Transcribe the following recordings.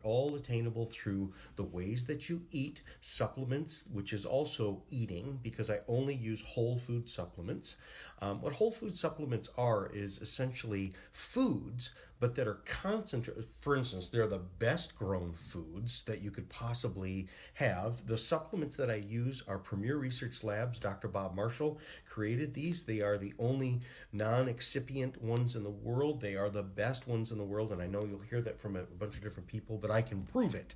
all attainable through the ways that you eat, supplements, which is also eating, because I only use whole food supplements. What whole food supplements are is essentially foods, but that are concentrated. For instance, they're the best grown foods that you could possibly have. The supplements that I use are Premier Research Labs. Dr. Bob Marshall created these. They are the only non-excipient ones in the world. They are the best ones in the world, and I know you'll hear that from a bunch of different people, but I can prove it.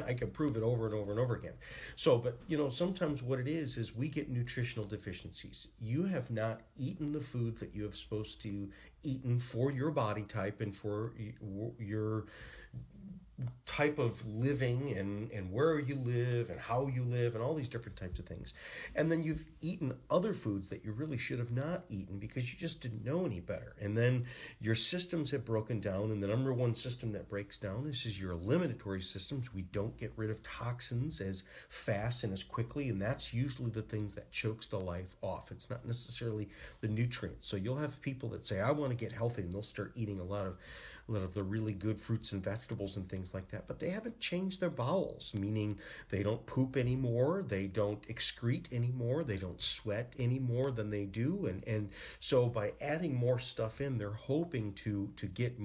I can prove it over and over and over again. So, but sometimes what it is we get nutritional deficiencies. You have not eaten the foods that you have supposed to eaten for your body type and for your type of living and where you live and how you live and all these different types of things. And then you've eaten other foods that you really should have not eaten because you just didn't know any better. And then your systems have broken down, and the number one system that breaks down is your eliminatory systems. We don't get rid of toxins as fast and as quickly, and that's usually the things that chokes the life off. It's not necessarily the nutrients. So you'll have people that say, I want to get healthy, and they'll start eating a lot of the really good fruits and vegetables and things like that, but they haven't changed their bowels, meaning they don't poop anymore, they don't excrete anymore, they don't sweat any more than they do, and so by adding more stuff in, they're hoping to get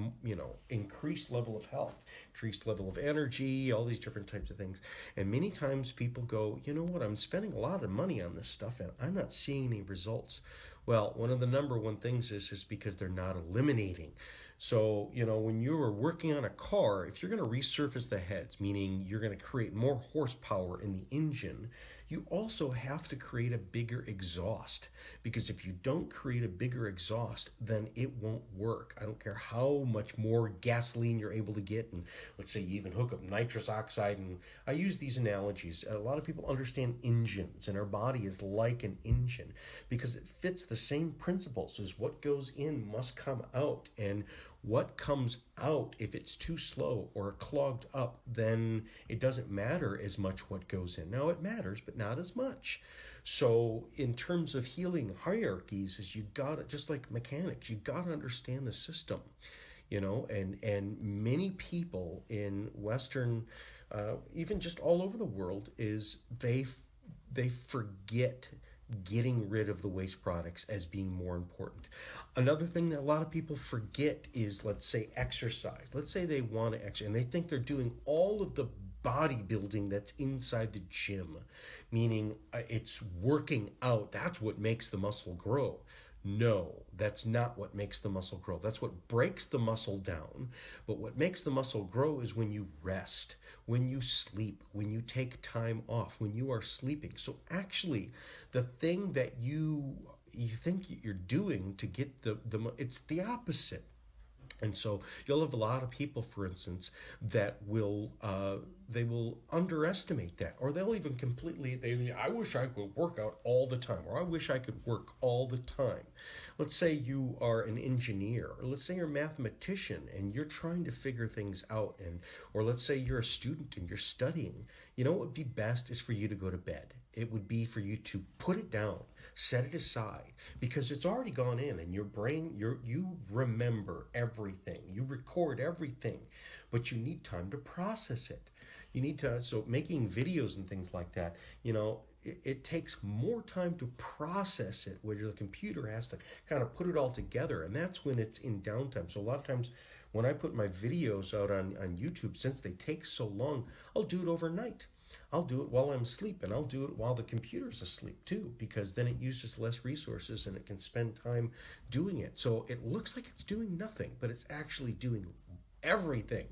increased level of health, increased level of energy, all these different types of things. And many times people go, you know what, I'm spending a lot of money on this stuff and I'm not seeing any results. Well, one of the number one things is because they're not eliminating. So, when you are working on a car, if you're going to resurface the heads, meaning you're going to create more horsepower in the engine, you also have to create a bigger exhaust. Because if you don't create a bigger exhaust, then it won't work. I don't care how much more gasoline you're able to get. And let's say you even hook up nitrous oxide. And I use these analogies. A lot of people understand engines, and our body is like an engine because it fits the same principles as what goes in must come out. And what comes out, if it's too slow or clogged up, then it doesn't matter as much what goes in. Now it matters, but not as much. So in terms of healing hierarchies, is you got to, just like mechanics, you got to understand the system, and many people in Western, even just all over the world, is they forget getting rid of the waste products as being more important. Another thing that a lot of people forget is, let's say, exercise. Let's say they want to exercise and they think they're doing all of the bodybuilding that's inside the gym, meaning it's working out. That's what makes the muscle grow. No, that's not what makes the muscle grow. That's what breaks the muscle down. But what makes the muscle grow is when you rest, when you sleep, when you take time off, when you are sleeping. So actually, the thing that you think you're doing to get it's the opposite. And so you'll have a lot of people, for instance, that will they will underestimate that, or they'll even completely, I wish I could work out all the time, or I wish I could work all the time. Let's say you are an engineer, or let's say you're a mathematician and you're trying to figure things out, or let's say you're a student and you're studying. What would be best is for you to go to bed. It would be for you to put it down, set it aside, because it's already gone in, and your brain, you remember everything, you record everything, but you need time to process it. You need to, so making videos and things like that, it takes more time to process it, where the computer has to kind of put it all together, and that's when it's in downtime. So a lot of times when I put my videos out on YouTube, since they take so long, I'll do it overnight. I'll do it while I'm asleep, and I'll do it while the computer's asleep too, because then it uses less resources and it can spend time doing it. So it looks like it's doing nothing, but it's actually doing everything.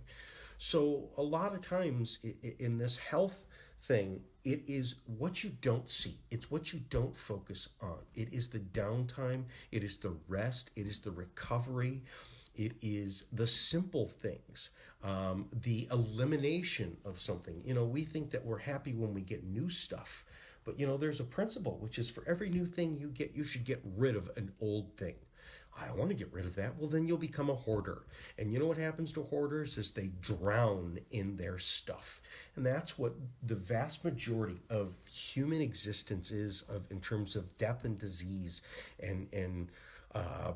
So a lot of times in this health thing, it is what you don't see. It's what you don't focus on. It is the downtime. It is the rest. It is the recovery. It is the simple things, the elimination of something. We think that we're happy when we get new stuff, but there's a principle, which is for every new thing you get, you should get rid of an old thing. I want to get rid of that. Well, then you'll become a hoarder. And you know what happens to hoarders is they drown in their stuff. And that's what the vast majority of human existence is, in terms of death and disease and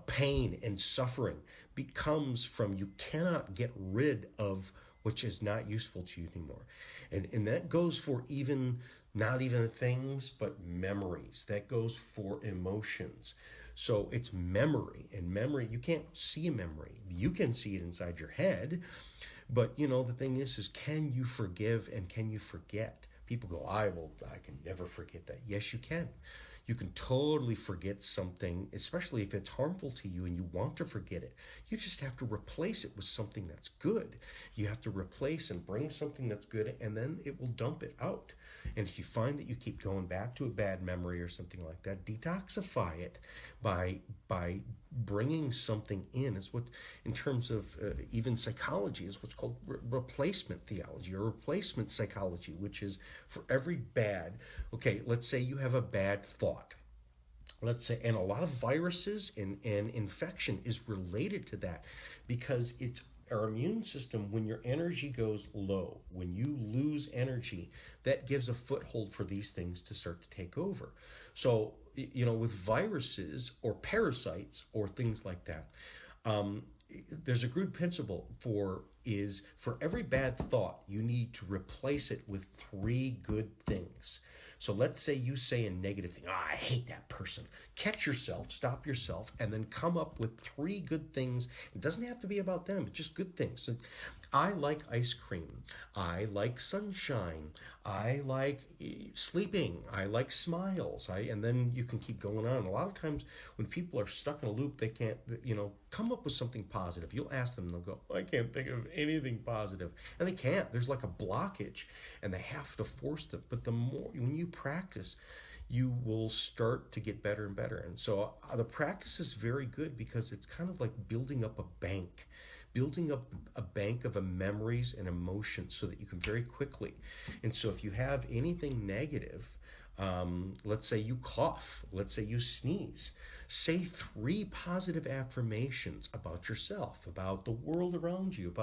pain and suffering, becomes from, you cannot get rid of which is not useful to you anymore. And that goes for even not even things, but memories. That goes for emotions. So it's memory, and memory, you can't see a memory. You can see it inside your head, but the thing is can you forgive and can you forget? People go, I can never forget that. Yes, you can. You can totally forget something, especially if it's harmful to you and you want to forget it. You just have to replace it with something that's good. You have to replace and bring something that's good, and then it will dump it out. And if you find that you keep going back to a bad memory or something like that, detoxify it by bringing something in. It's what, in terms of even psychology, is what's called replacement theology or replacement psychology, which is for every bad, okay, let's say you have a bad thought. Let's say, and a lot of viruses and infection is related to that, because it's our immune system. When your energy goes low, when you lose energy, that gives a foothold for these things to start to take over. So, with viruses or parasites or things like that, there's a good principle for every bad thought, you need to replace it with 3 good things. So let's say you say a negative thing. I hate that person. Catch yourself, stop yourself, and then come up with 3 good things. It doesn't have to be about them. It's just good things. So, I like ice cream. I like sunshine. I like sleeping. I like smiles. And then you can keep going on. A lot of times when people are stuck in a loop, they can't, come up with something positive. You'll ask them, they'll go, I can't think of anything positive. And they can't. There's like a blockage, and they have to force them. But the more, when you practice, you will start to get better and better. And so the practice is very good, because it's kind of like building up a bank of memories and emotions, so that you can very quickly. And so if you have anything negative, let's say you cough, let's say you sneeze, say 3 positive affirmations about yourself, about the world around you,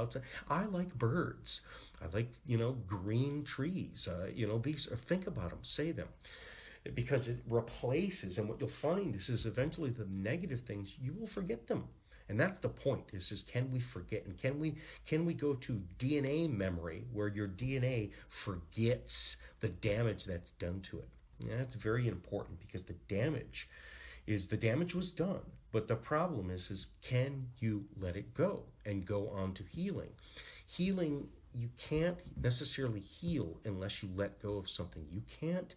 I like birds, I like, green trees, think about them, say them. Because it replaces, and what you'll find is eventually the negative things, you will forget them. And that's the point, is can we forget? And can we go to DNA memory, where your DNA forgets the damage that's done to it? And that's very important, because the damage was done. But the problem is can you let it go and go on to healing? Healing, you can't necessarily heal unless you let go of something. You can't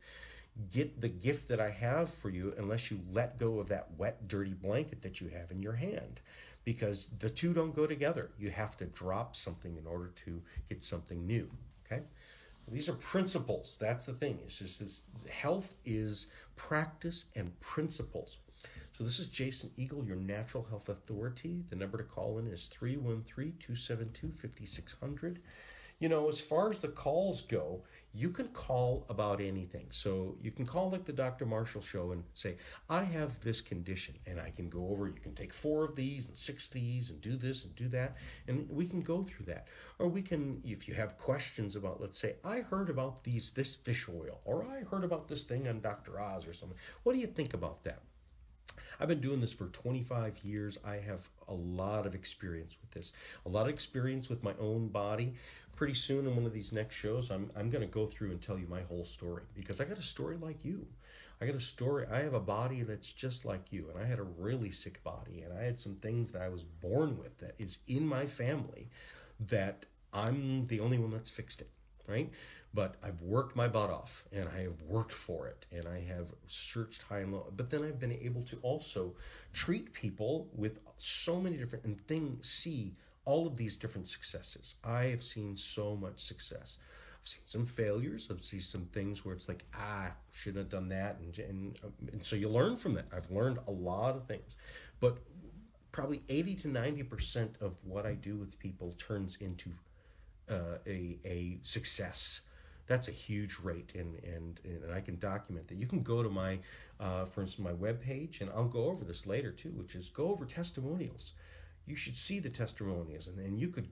get the gift that I have for you unless you let go of that wet, dirty blanket that you have in your hand, because the two don't go together. You have to drop something in order to get something new, okay? These are principles. That's the thing. It's just health is practice and principles. So this is Jason Eagle, your Natural Health Authority. The number to call in is 313-272-5600. As far as the calls go, you can call about anything. So you can call like the Dr. Marshall show and say, I have this condition, and I can go over, you can take 4 of these and 6 of these and do this and do that, and we can go through that. Or we can, if you have questions about, let's say, I heard about this fish oil, or I heard about this thing on Dr. Oz or something. What do you think about that? I've been doing this for 25 years. I have a lot of experience with this, a lot of experience with my own body. Pretty soon in one of these next shows, I'm going to go through and tell you my whole story, because I got a story like you. I have a body that's just like you, and I had a really sick body, and I had some things that I was born with that is in my family that I'm the only one that's fixed it, right? But I've worked my butt off, and I have worked for it, and I have searched high and low. But then I've been able to also treat people with so many different see all of these different successes. I have seen so much success. I've seen some failures. I've seen some things where it's like, shouldn't have done that. And so you learn from that. I've learned a lot of things. But probably 80 to 90% of what I do with people turns into a success. That's a huge rate, and I can document that. You can go to my, for instance, my webpage, and I'll go over this later too, which is go over testimonials. You should see the testimonials, and then you could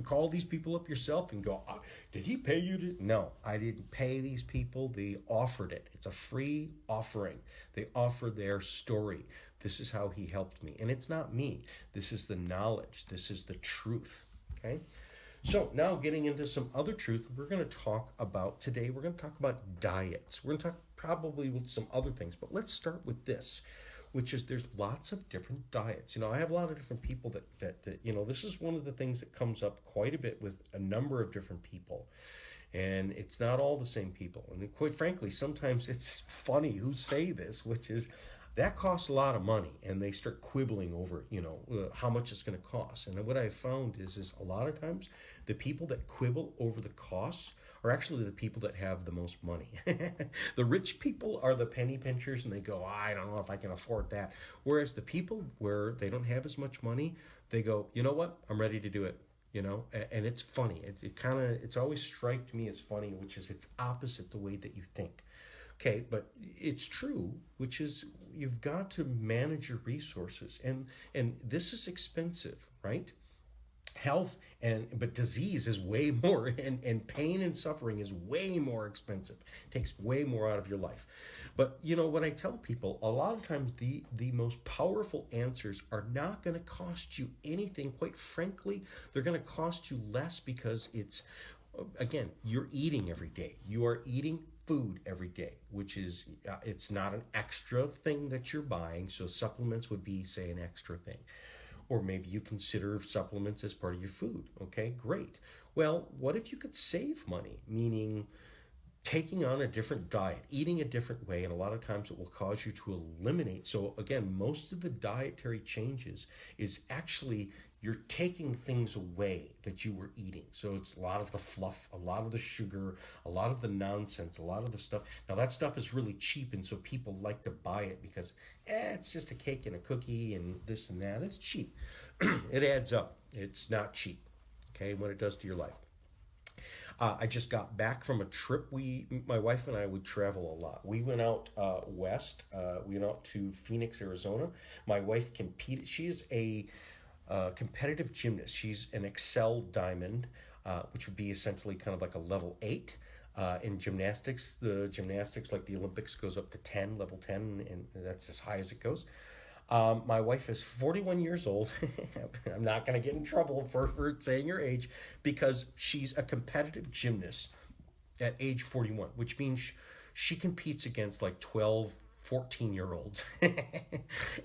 call these people up yourself and go, did he pay you to? No, I didn't pay these people. They offered it. It's a free offering. They offer their story. This is how he helped me. And it's not me. This is the knowledge. This is the truth, okay? So now getting into some other truth, we're going to talk about today. We're going to talk about diets. We're going to talk probably with some other things, but let's start with this, which is there's lots of different diets. I have a lot of different people that this is one of the things that comes up quite a bit with a number of different people. And it's not all the same people. And quite frankly, sometimes it's funny who say this, which is that costs a lot of money, and they start quibbling over, how much it's going to cost. And what I've found is a lot of times the people that quibble over the costs are actually the people that have the most money. The rich people are the penny pinchers, and they go, I don't know if I can afford that. Whereas the people where they don't have as much money, they go, you know what, I'm ready to do it. And it's funny. It's always striked me as funny, which is it's opposite the way that you think. Okay, but it's true, which is you've got to manage your resources, and this is expensive, right? Health but disease is way more, and pain and suffering is way more expensive. It takes way more out of your life. But what I tell people, a lot of times the most powerful answers are not going to cost you anything. Quite frankly, they're going to cost you less because again, you're eating every day. You are eating food every day, which is, it's not an extra thing that you're buying. So supplements would be, say, an extra thing. Or maybe you consider supplements as part of your food. Okay, great. Well, what if you could save money? Meaning taking on a different diet, eating a different way, and a lot of times it will cause you to eliminate. So again, most of the dietary changes is actually you're taking things away that you were eating. So it's a lot of the fluff, a lot of the sugar, a lot of the nonsense, a lot of the stuff. Now that stuff is really cheap, and so people like to buy it because it's just a cake and a cookie and this and that. It's cheap. It adds up. It's not cheap, okay, what it does to your life. I just got back from a trip. My wife and I would travel a lot. We went out west. We went out to Phoenix, Arizona. My wife competed. She is a competitive gymnast. She's an Excel diamond, which would be essentially kind of like a level 8 in gymnastics. The gymnastics, like the Olympics, goes up to 10, level 10, and that's as high as it goes. My wife is 41 years old. I'm not going to get in trouble for saying her age, because she's a competitive gymnast at age 41, which means she competes against like 12, 14-year-olds.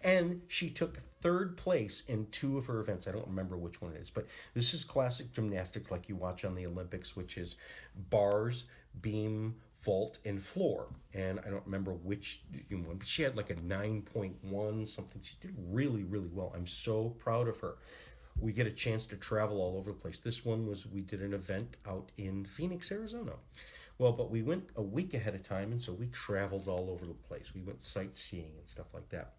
And she took third place in 2 of her events. I don't remember which one it is, but this is classic gymnastics like you watch on the Olympics, which is bars, beam, vault, and floor. And I don't remember which one, but she had like a 9.1 something. She did really, really well. I'm so proud of her. We get a chance to travel all over the place. This one we did an event out in Phoenix, Arizona. Well, but we went a week ahead of time, and so we traveled all over the place. We went sightseeing and stuff like that.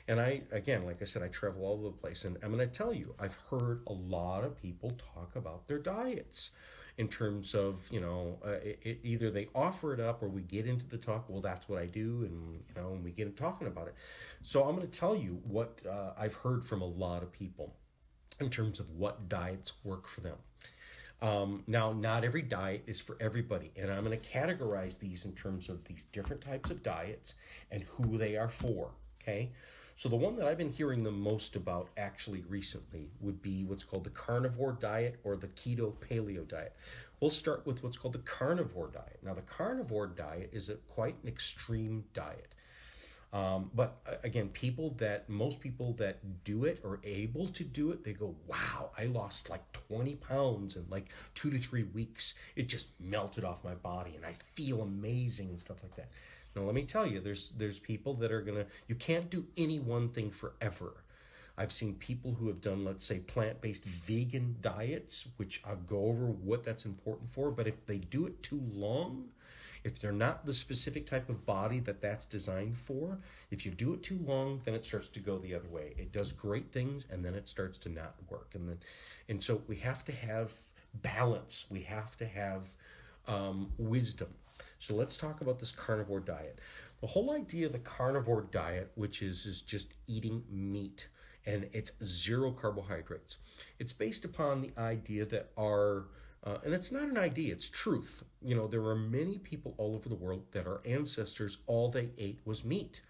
And again, like I said, I travel all over the place. And I'm going to tell you, I've heard a lot of people talk about their diets in terms of, either they offer it up or we get into the talk, well, that's what I do, and we get talking about it. So I'm going to tell you what I've heard from a lot of people in terms of what diets work for them. Now, not every diet is for everybody, and I'm going to categorize these in terms of these different types of diets and who they are for, okay? So the one that I've been hearing the most about actually recently would be what's called the carnivore diet or the keto paleo diet. We'll start with what's called the carnivore diet. Now, the carnivore diet is quite an extreme diet. But again, most people that do it or able to do it, they go, wow, I lost like 20 pounds in like 2 to 3 weeks. It just melted off my body and I feel amazing and stuff like that. Now, let me tell you, there's people that are you can't do any one thing forever. I've seen people who have done, let's say, plant-based vegan diets, which I'll go over what that's important for. But if they do it too long, if they're not the specific type of body that's designed for, if you do it too long, then it starts to go the other way. It does great things, and then it starts to not work. And so we have to have balance. We have to have wisdom. So let's talk about this carnivore diet. The whole idea of the carnivore diet, which is just eating meat, and it's 0 carbohydrates. It's based upon the idea that and it's not an idea, it's truth. There are many people all over the world that our ancestors, all they ate was meat.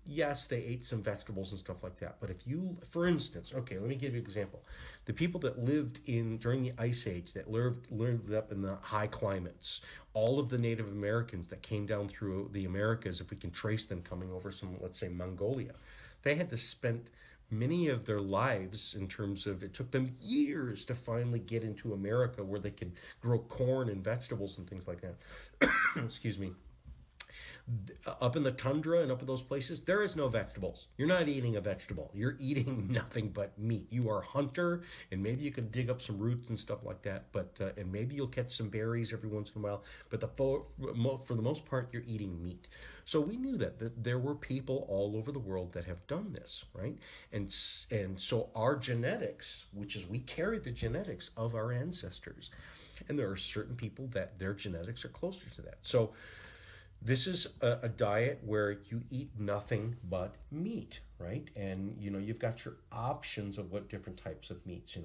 Yes, they ate some vegetables and stuff like that. But if you, for instance, okay, let me give you an example. The people that lived during the Ice Age, that lived up in the high climates, all of the Native Americans that came down through the Americas, if we can trace them coming over some, let's say, Mongolia, they had to spend many of their lives in terms of, it took them years to finally get into America where they could grow corn and vegetables and things like that. Excuse me. Up in the tundra and up in those places, there is no vegetables. You're not eating a vegetable. You're eating nothing but meat. You are a hunter, and maybe you can dig up some roots and stuff like that. But and maybe you'll catch some berries every once in a while. But for the most part, you're eating meat. So we knew that there were people all over the world that have done this, right? And so our genetics, which is we carry the genetics of our ancestors, and there are certain people that their genetics are closer to that. So this is a diet where you eat nothing but meat, right? And, you've got your options of what different types of meats,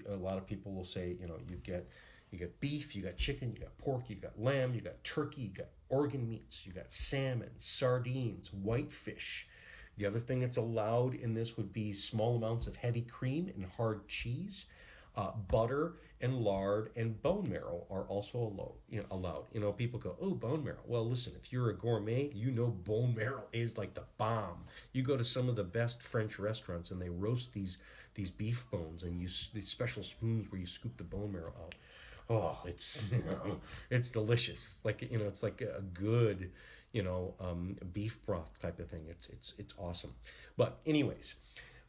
a lot of people will say, you get beef, you got chicken, you got pork, you got lamb, you got turkey, you got organ meats, you got salmon, sardines, whitefish. The other thing that's allowed in this would be small amounts of heavy cream and hard cheese. Butter and lard and bone marrow are also allowed. People go, oh, bone marrow. Well, listen, if you're a gourmet, bone marrow is like the bomb. You go to some of the best French restaurants and they roast these beef bones and use these special spoons where you scoop the bone marrow out. Oh, it's it's delicious. It's like a good beef broth type of thing. It's awesome. But anyways,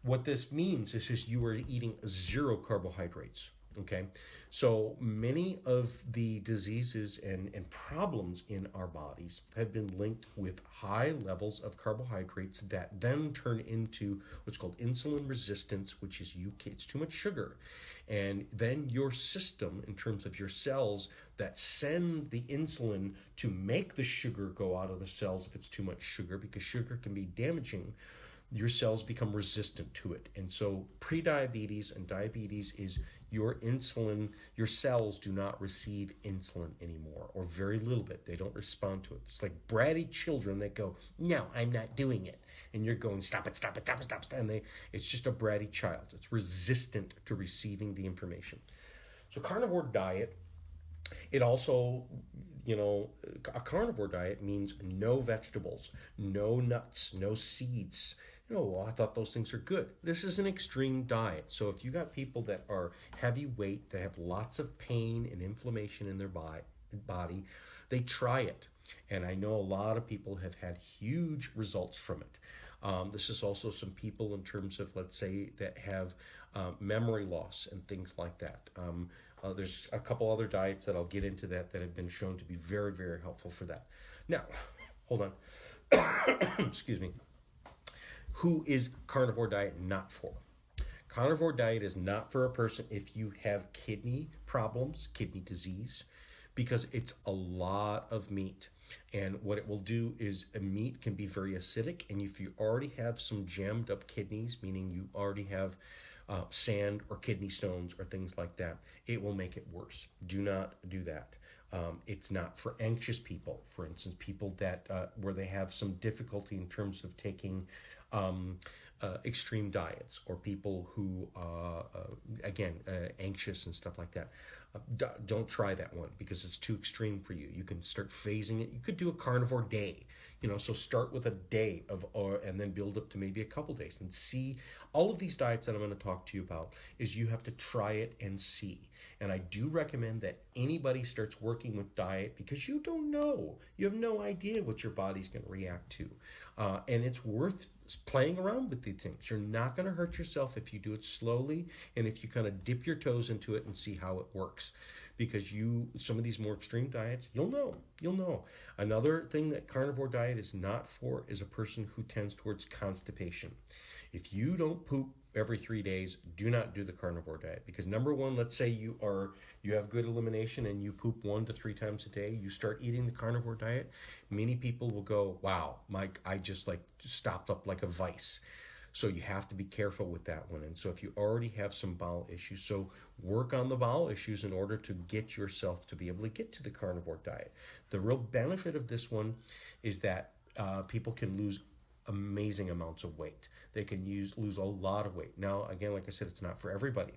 what this means is just you are eating zero carbohydrates, okay? So many of the diseases and problems in our bodies have been linked with high levels of carbohydrates that then turn into what's called insulin resistance, which is it's too much sugar. And then your system, in terms of your cells that send the insulin to make the sugar go out of the cells if it's too much sugar, because sugar can be damaging, your cells become resistant to it. And so prediabetes and diabetes is your cells do not receive insulin anymore, or very little bit. They don't respond to it. It's like bratty children that go, no, I'm not doing it. And you're going, stop it, stop it, stop it, stop it. And it's just a bratty child. It's resistant to receiving the information. So carnivore diet, it also, a carnivore diet means no vegetables, no nuts, no seeds. I thought those things are good. This is an extreme diet. So if you got people that are heavyweight, that have lots of pain and inflammation in their body, they try it. And I know a lot of people have had huge results from it. This is also some people in terms of, let's say, that have memory loss and things like that. There's a couple other diets that I'll get into that have been shown to be very, very helpful for that. Now, hold on. Excuse me. Who is carnivore diet not for? Carnivore diet is not for a person if you have kidney problems, kidney disease, because it's a lot of meat. And what it will do is meat can be very acidic. And if you already have some jammed up kidneys, meaning you already have sand or kidney stones or things like that, it will make it worse. Do not do that. It's not for anxious people, for instance, people that where they have some difficulty in terms of taking extreme diets, or people who, anxious and stuff like that. Don't try that one because it's too extreme for you. You can start phasing it. You could do a carnivore day, so start with a day and then build up to maybe a couple days and see. All of these diets that I'm going to talk to you about is you have to try it and see. And I do recommend that anybody starts working with diet because you don't know. You have no idea what your body's going to react to. And it's worth playing around with these things. You're not going to hurt yourself if you do it slowly and if you kind of dip your toes into it and see how it works. Because some of these more extreme diets, you'll know. Another thing that carnivore diet is not for is a person who tends towards constipation. If you don't poop every 3 days, do not do the carnivore diet. Because number one, let's say you have good elimination and you poop 1 to 3 times a day, you start eating the carnivore diet, many people will go, wow, Mike, I just stopped up like a vice. So you have to be careful with that one. And so if you already have some bowel issues, so work on the bowel issues in order to get yourself to be able to get to the carnivore diet. The real benefit of this one is that people can lose amazing amounts of weight. They can lose a lot of weight. Now, again, like I said, it's not for everybody.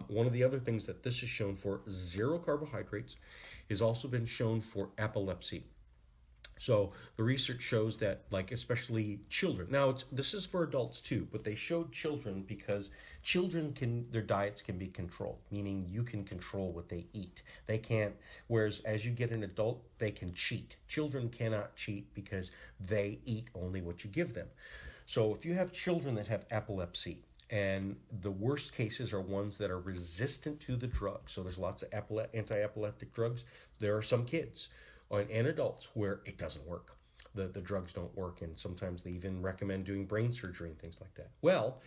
One of the other things that this is shown for, zero carbohydrates, is also been shown for epilepsy. So the research shows that, like, especially children. Now, this is for adults too, but they showed children because their diets can be controlled, meaning you can control what they eat. They can't, whereas as you get an adult, they can cheat. Children cannot cheat because they eat only what you give them. So if you have children that have epilepsy, and the worst cases are ones that are resistant to the drug. So there's lots of anti-epileptic drugs. There are some kids and adults where it doesn't work. The drugs don't work, and sometimes they even recommend doing brain surgery and things like that. Well,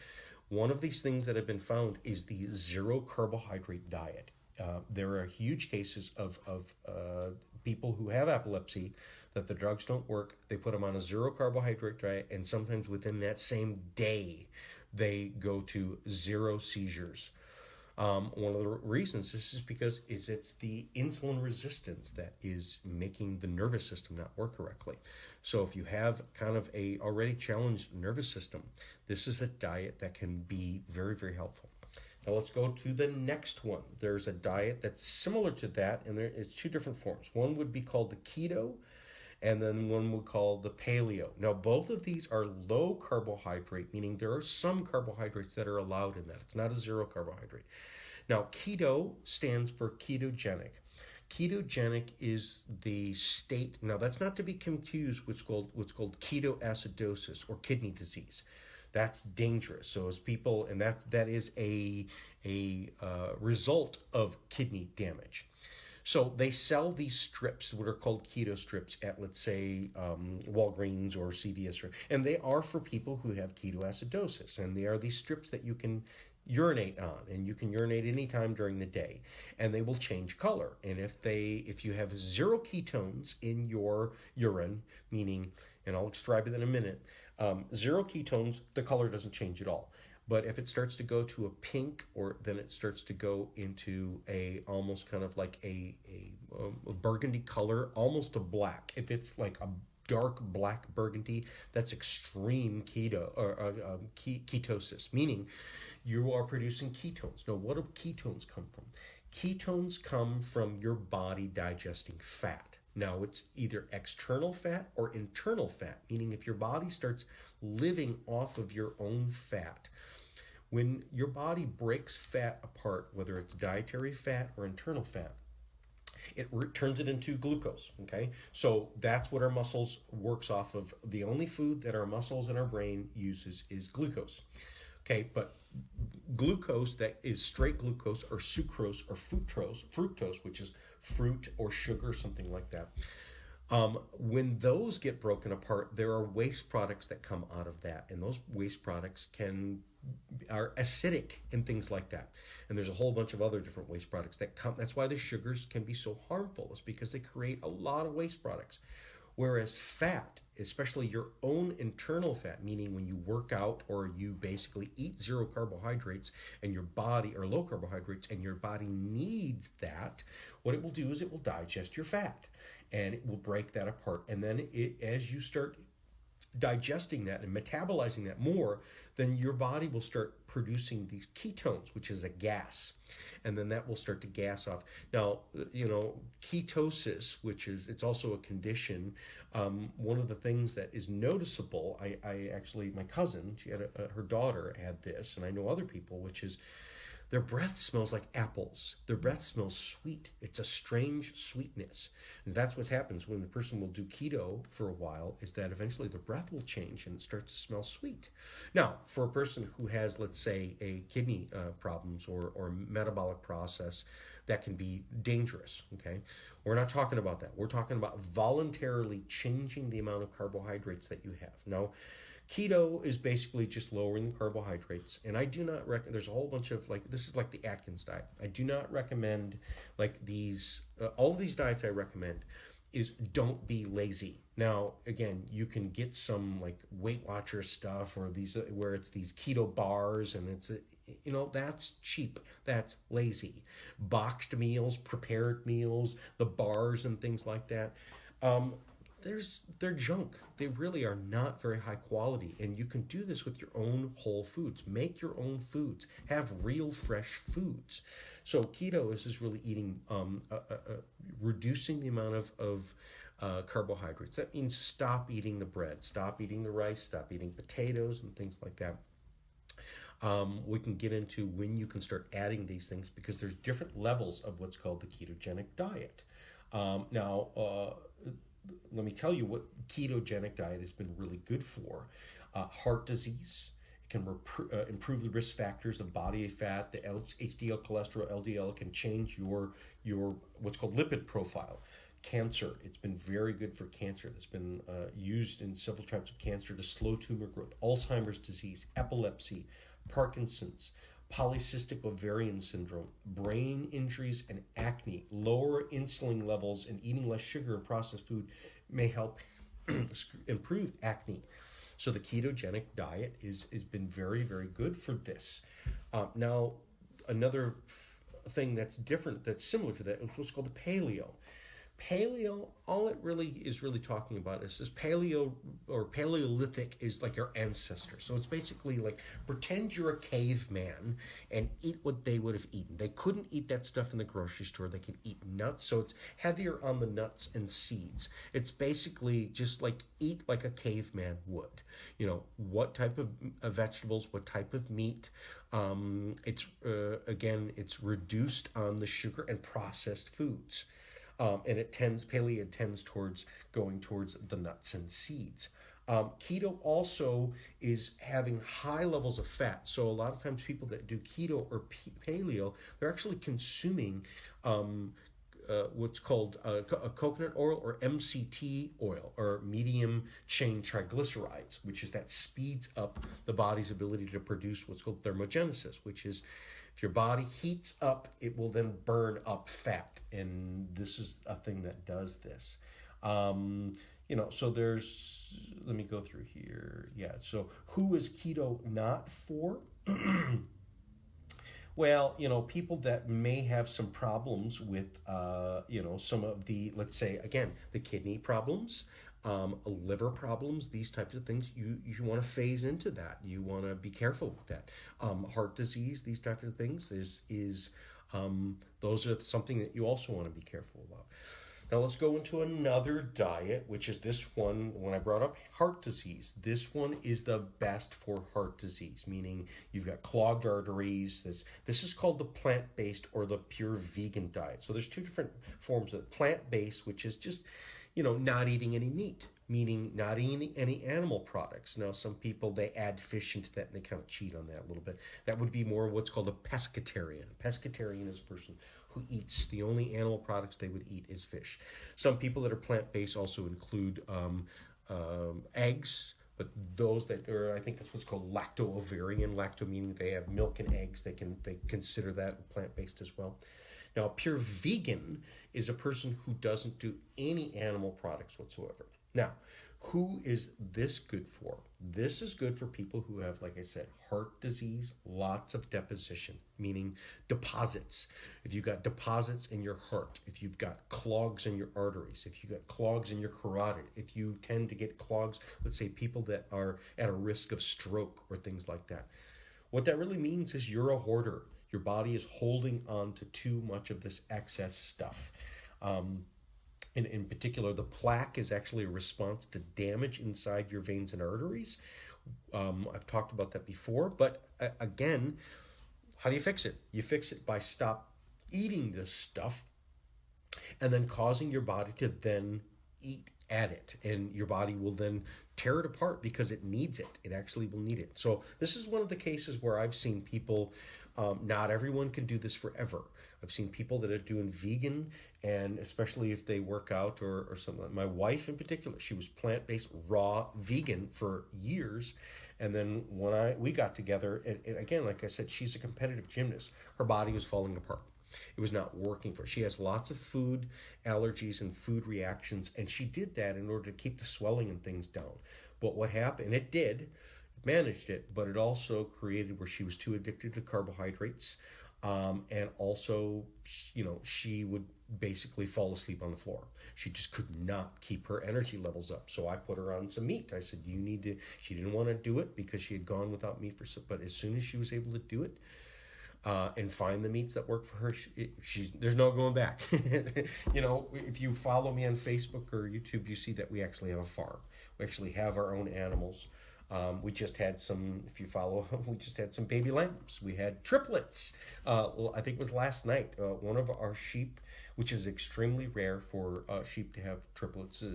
one of these things that have been found is the zero carbohydrate diet. There are huge cases of people who have epilepsy that the drugs don't work. They put them on a zero carbohydrate diet, and sometimes within that same day, they go to zero seizures. One of the reasons this is because it's the insulin resistance that is making the nervous system not work correctly. So if you have kind of a already challenged nervous system, this is a diet that can be very, very helpful. Now let's go to the next one. There's a diet that's similar to that, and it's two different forms. One would be called the Keto, and then one would call the Paleo. Now, both of these are low carbohydrate, meaning there are some carbohydrates that are allowed in that. It's not a zero carbohydrate. Now, keto stands for ketogenic. Ketogenic is the state. Now, that's not to be confused with what's called ketoacidosis or kidney disease. That's dangerous. So as people, and that is a result of kidney damage. So they sell these strips, what are called keto strips, at, let's say, Walgreens or CVS, and they are for people who have ketoacidosis, and they are these strips that you can urinate on, and you can urinate anytime during the day, and they will change color. And if you have zero ketones in your urine, meaning, and I'll describe it in a minute, zero ketones, the color doesn't change at all. But if it starts to go to a pink, or then it starts to go into a almost kind of like a burgundy color, almost a black. If it's like a dark black burgundy, that's extreme ketosis, meaning you are producing ketones. Now, what do ketones come from? Ketones come from your body digesting fat. Now, it's either external fat or internal fat, meaning if your body starts living off of your own fat, when your body breaks fat apart, whether it's dietary fat or internal fat, it turns it into glucose, okay? So that's what our muscles works off of. The only food that our muscles and our brain uses is glucose, okay? But glucose that is straight glucose or sucrose or fructose, which is fruit or sugar, something like that. When those get broken apart, there are waste products that come out of that, and those waste products are acidic and things like that. And there's a whole bunch of other different waste products that come. That's why the sugars can be so harmful, is because they create a lot of waste products. Whereas fat, especially your own internal fat, meaning when you work out or you basically eat zero carbohydrates and your body, or low carbohydrates, and your body needs that, what it will do is it will digest your fat and it will break that apart. And then as you start digesting that and metabolizing that more, then your body will start producing these ketones, which is a gas, and then that will start to gas off. Now, ketosis, it's also a condition. One of the things that is noticeable, I actually, my cousin, she had her daughter had this, and I know other people, which is their breath smells like apples. Their breath smells sweet. It's a strange sweetness. And that's what happens when the person will do keto for a while, is that eventually the breath will change and it starts to smell sweet. Now, for a person who has, let's say, a kidney problems or metabolic process, that can be dangerous, okay? We're not talking about that. We're talking about voluntarily changing the amount of carbohydrates that you have. Now, keto is basically just lowering the carbohydrates, and I do not recommend, there's a whole bunch of, this is like the Atkins diet. I do not recommend, these, all of these diets I recommend is don't be lazy. Now, again, you can get some Weight Watchers stuff, or these, where it's these keto bars, and it's, that's cheap. That's lazy. Boxed meals, prepared meals, the bars and things like that. they're junk. They really are not very high quality, and you can do this with your own whole foods. Make your own foods. Have real fresh foods. So keto is really eating, reducing the amount of carbohydrates. That means stop eating the bread, stop eating the rice, stop eating potatoes and things like that. We can get into when you can start adding these things, because there's different levels of what's called the ketogenic diet. Now, let me tell you what ketogenic diet has been really good for. Heart disease. It can improve the risk factors of body fat. The HDL cholesterol, LDL, can change your what's called lipid profile. Cancer, it's been very good for cancer. It's been used in several types of cancer to slow tumor growth. Alzheimer's disease, epilepsy, Parkinson's, polycystic ovarian syndrome, brain injuries, and acne. Lower insulin levels and eating less sugar and processed food may help improve acne. So the ketogenic diet has been very, very good for this. Now, another thing that's different, that's similar to that, is what's called the paleo. Paleo, all it really is talking about is paleo, or Paleolithic is like our ancestors. So it's basically like, pretend you're a caveman and eat what they would have eaten. They couldn't eat that stuff in the grocery store. They could eat nuts. So it's heavier on the nuts and seeds. It's basically just like eat like a caveman would. What type of vegetables, what type of meat. It's reduced on the sugar and processed foods. And paleo tends towards going towards the nuts and seeds. Keto also is having high levels of fat. So a lot of times people that do keto or paleo, they're actually consuming what's called a coconut oil, or MCT oil, or medium chain triglycerides, which is that speeds up the body's ability to produce what's called thermogenesis, which is, if your body heats up, it will then burn up fat. And this is a thing that does this. So let me go through here. Yeah, so who is keto not for? Well, people that may have some problems with, some of the, let's say, again, the kidney problems, liver problems, these types of things, you want to phase into that. You want to be careful with that. Heart disease, these types of things those are something that you also want to be careful about. Now let's go into another diet, which is this one. When I brought up heart disease, this one is the best for heart disease, meaning you've got clogged arteries. This is called the plant-based or the pure vegan diet. So there's two different forms of plant-based, which is just not eating any meat, meaning not eating any animal products. Now, some people, they add fish into that, and they kind of cheat on that a little bit. That would be more what's called a pescatarian. Pescatarian is a person who eats, the only animal products they would eat is fish. Some people that are plant-based also include eggs, but those that are, I think that's what's called lacto-ovarian, lacto meaning they have milk and eggs, they consider that plant-based as well. Now, a pure vegan is a person who doesn't do any animal products whatsoever. Now, who is this good for? This is good for people who have, like I said, heart disease, lots of deposition, meaning deposits. If you've got deposits in your heart, if you've got clogs in your arteries, if you've got clogs in your carotid, if you tend to get clogs, let's say people that are at a risk of stroke or things like that. What that really means is you're a hoarder. Your body is holding on to too much of this excess stuff. In particular, the plaque is actually a response to damage inside your veins and arteries. I've talked about that before, but again, how do you fix it? You fix it by stop eating this stuff and then causing your body to then eat at it, and your body will then tear it apart because it needs it. It actually will need it. So this is one of the cases where I've seen people, not everyone can do this forever. I've seen people that are doing vegan, and especially if they work out or something. My wife in particular, she was plant-based, raw, vegan for years. And then when we got together, and again, like I said, she's a competitive gymnast. Her body was falling apart. It was not working for her. She has lots of food allergies and food reactions, and she did that in order to keep the swelling and things down. But what happened, and it managed it, but it also created where she was too addicted to carbohydrates. And also, she would basically fall asleep on the floor. She just could not keep her energy levels up. So I put her on some meat. I said, you need to, she didn't want to do it because she had gone without meat but as soon as she was able to do it, and find the meats that work for her, there's no going back. If you follow me on Facebook or YouTube, you see that we actually have a farm. We actually have our own animals. We just had some, if you follow, we just had some baby lambs. We had triplets. I think it was last night. One of our sheep, which is extremely rare for sheep to have triplets,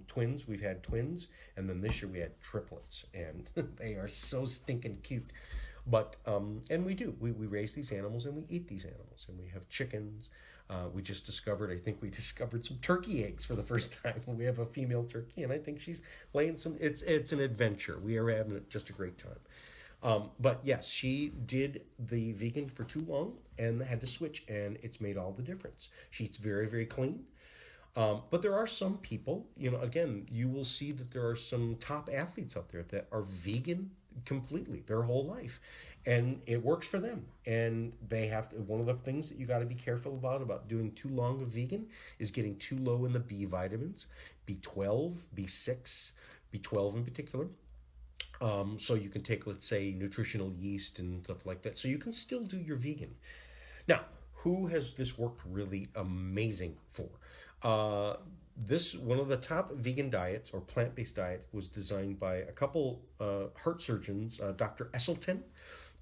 twins. We've had twins, and then this year we had triplets, and they are so stinking cute. But, and we do, we raise these animals and we eat these animals, and we have chickens. We just discovered, I think we discovered some turkey eggs for the first time. We have a female turkey, and I think she's laying some, it's an adventure. We are having just a great time. But yes, she did the vegan for too long and had to switch, and it's made all the difference. She eats very, very clean. But there are some people, again, you will see that there are some top athletes out there that are vegan completely their whole life, and it works for them. And they have to, one of the things that you got to be careful about doing too long of vegan is getting too low in the B vitamins, B12, B6, B12 in particular. So you can take, let's say, nutritional yeast and stuff like that. So you can still do your vegan. Now, who has this worked really amazing for? This one of the top vegan diets or plant-based diet was designed by a couple heart surgeons, Dr. Esselstyn,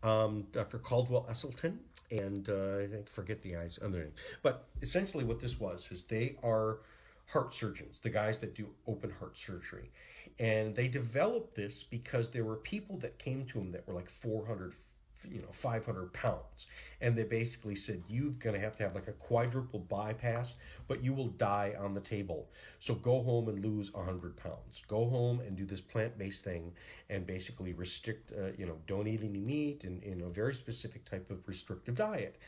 Dr. Caldwell Esselstyn, and I forget the guy's other name. But essentially what this was is they are heart surgeons, the guys that do open heart surgery. And they developed this because there were people that came to them that were like 400, 500 pounds. And they basically said, you're going to have like a quadruple bypass, but you will die on the table. So go home and lose 100 pounds. Go home and do this plant-based thing and basically restrict, don't eat any meat and a very specific type of restrictive diet.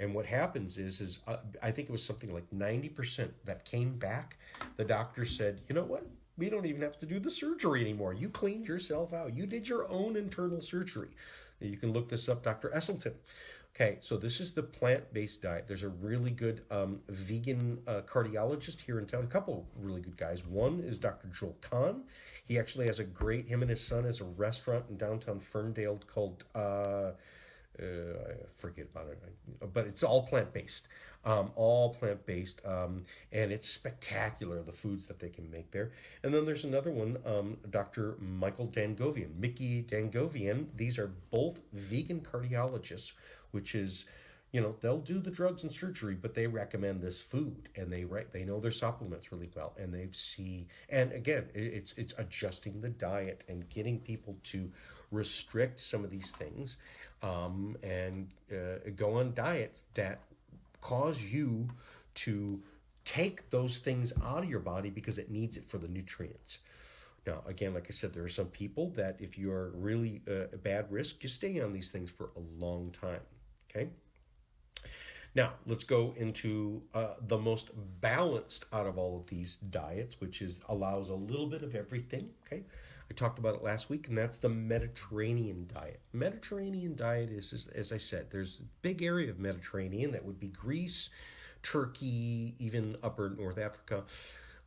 And what happens is I think it was something like 90% that came back. The doctor said, you know what? We don't even have to do the surgery anymore. You cleaned yourself out. You did your own internal surgery. You can look this up, Dr. Esselstyn. Okay, so this is the plant-based diet. There's a really good vegan cardiologist here in town, a couple really good guys. One is Dr. Joel Kahn. He actually has him and his son has a restaurant in downtown Ferndale called, I forget about it, but it's all plant-based. And it's spectacular, the foods that they can make there. And then there's another one, Dr. Mickey Dangovian. These are both vegan cardiologists, which is, they'll do the drugs and surgery, but they recommend this food, and they know their supplements really well, and and again, it's adjusting the diet and getting people to restrict some of these things, and go on diets that cause you to take those things out of your body because it needs it for the nutrients. Now, again, like I said, there are some people that if you're really a bad risk, you stay on these things for a long time, okay? Now, let's go into the most balanced out of all of these diets, which allows a little bit of everything, okay? I talked about it last week, and that's the Mediterranean diet. Mediterranean diet is, as I said, there's a big area of Mediterranean that would be Greece, Turkey, even upper North Africa.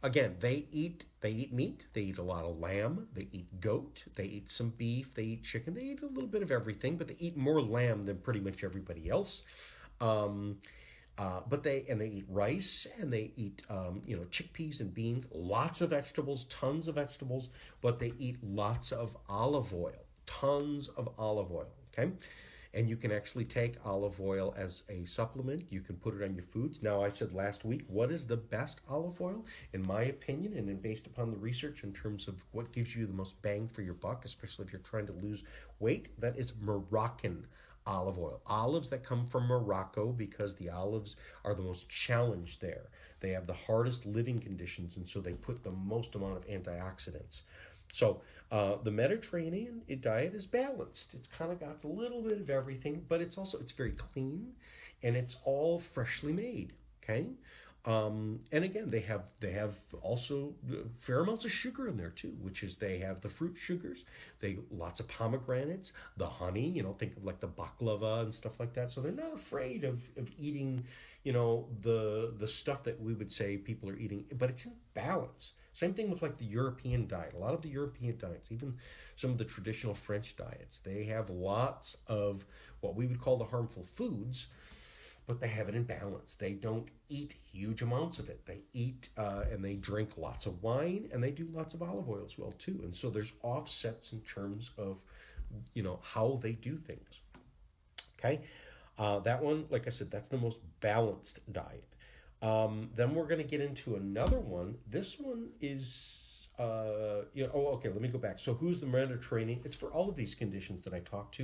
Again, they eat meat, they eat a lot of lamb, they eat goat, they eat some beef, they eat chicken, they eat a little bit of everything, but they eat more lamb than pretty much everybody else. But they eat rice, and they eat chickpeas and beans, lots of vegetables, tons of vegetables, but they eat lots of olive oil, tons of olive oil, okay? And you can actually take olive oil as a supplement. You can put it on your foods. Now, I said last week, what is the best olive oil? In my opinion, and based upon the research in terms of what gives you the most bang for your buck, especially if you're trying to lose weight, that is Moroccan olive oil. Olives that come from Morocco, because the olives are the most challenged there. They have the hardest living conditions, and so they put the most amount of antioxidants. So the Mediterranean diet is balanced. It's kind of got a little bit of everything, but it's very clean, and it's all freshly made, okay? And again, they have also fair amounts of sugar in there too, which is they have the fruit sugars, they lots of pomegranates, the honey, think of like the baklava and stuff like that. So they're not afraid of eating, the stuff that we would say people are eating, but it's in balance. Same thing with like the European diet. A lot of the European diets, even some of the traditional French diets, they have lots of what we would call the harmful foods, but they have it in balance. They don't eat huge amounts of it. They eat and they drink lots of wine, and they do lots of olive oil as well too. And so there's offsets in terms of, how they do things. Okay, that one, like I said, that's the most balanced diet. Then we're going to get into another one. This one is, okay, let me go back. So who's the Mediterranean? It's for all of these conditions that I talked